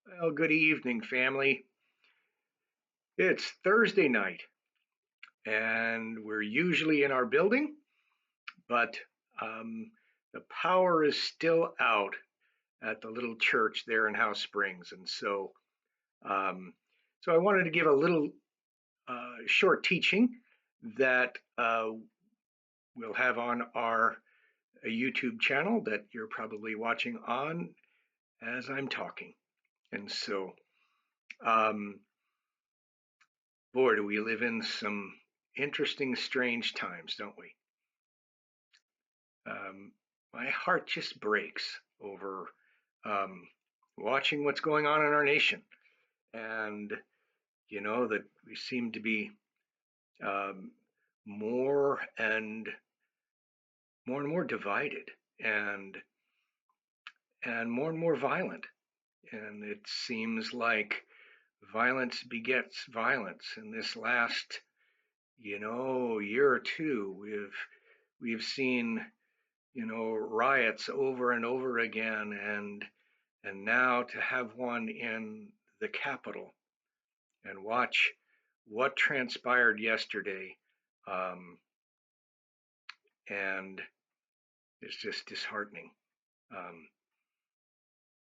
Well, good evening, family. It's Thursday night, and we're usually in our building, but um, the power is still out at the little church there in House Springs, and um, so I wanted to give a little short teaching that we'll have on our YouTube channel that you're probably watching on as I'm talking, and um, boy, do we live in some interesting, strange times, don't we? um, my heart just breaks over um, watching what's going on in our nation. And, that we seem to be um, more and more divided and more and more violent. And it seems like violence begets violence. In this last, year or two, we've seen riots over and over again, and now to have one in the Capitol and watch what transpired yesterday, um, and it's just disheartening. Um,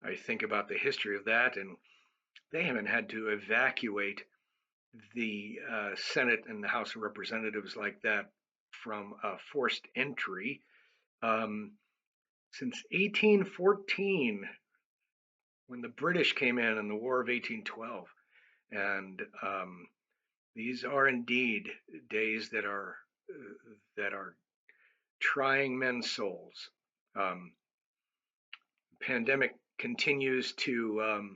I think about the history of that, and they haven't had to evacuate the Senate and the House of Representatives like that from forced entry um, since 1814, when the British came in the War of 1812. And these are indeed days that are trying men's souls. Um, Pandemic continues to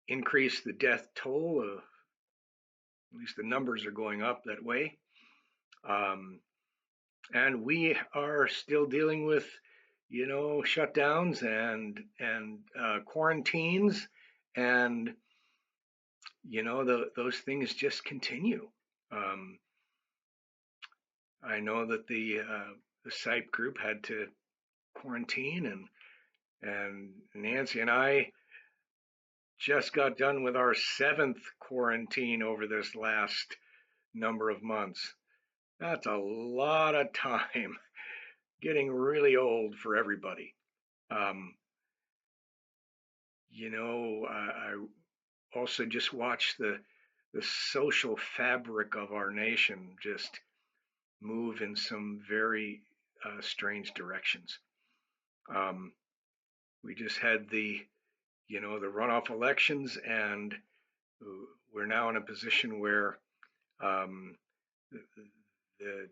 increase the death toll. At least the numbers are going up that way. Um, and we are still dealing with, shutdowns and quarantines, and those things just continue. Um, I know that the SIPE group had to quarantine, and Nancy and I just got done with our seventh quarantine over this last number of months. That's a lot of time, getting really old for everybody. Um, I also just watched the social fabric of our nation just move in some very strange directions. Um, we just had the runoff elections, and we're now in a position where um, the, the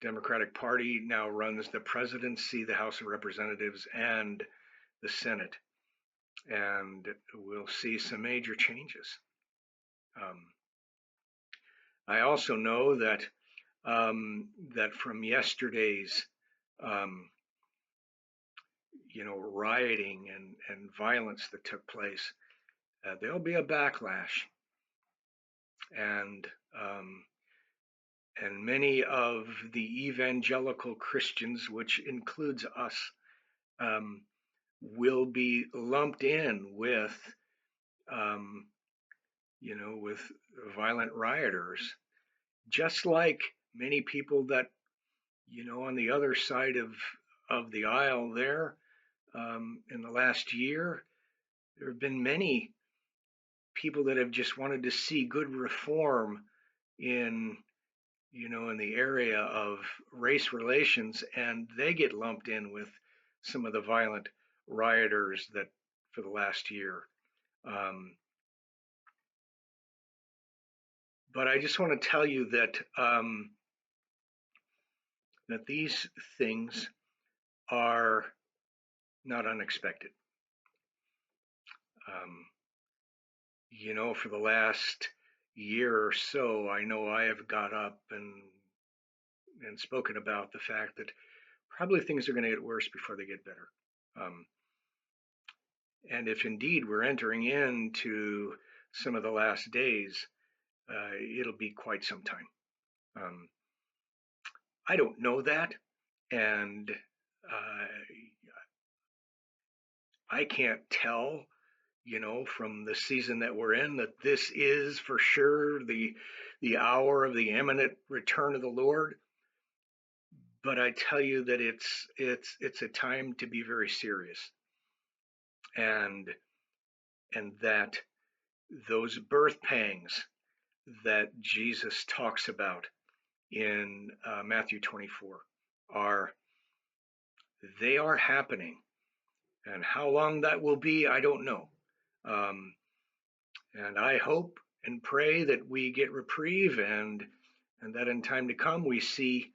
Democratic Party now runs the presidency, the House of Representatives, and the Senate, and we'll see some major changes. Um, I also know that from yesterday's um, rioting and violence that took place, there'll be a backlash, and um, many of the evangelical Christians, which includes us, um, will be lumped in um, with violent rioters, just like many people that, on the other side of the aisle there, in the last year, there have been many people that have just wanted to see good reform in in the area of race relations, and they get lumped in with some of the violent rioters that for the last year. Um, but I just want to tell you that these things are not unexpected. Um, for the last year or so, I know I have got up and spoken about the fact that probably things are going to get worse before they get better. Um, and if indeed we're entering into some of the last days, it'll be quite some time. Um, I don't know that, and I can't tell, from the season that we're in, that this is for sure the hour of the imminent return of the Lord. But I tell you that it's a time to be very serious, and that those birth pangs that Jesus talks about in Matthew 24 are they are happening, and how long that will be, I don't know. Um, and I hope and pray that we get reprieve, and that in time to come we see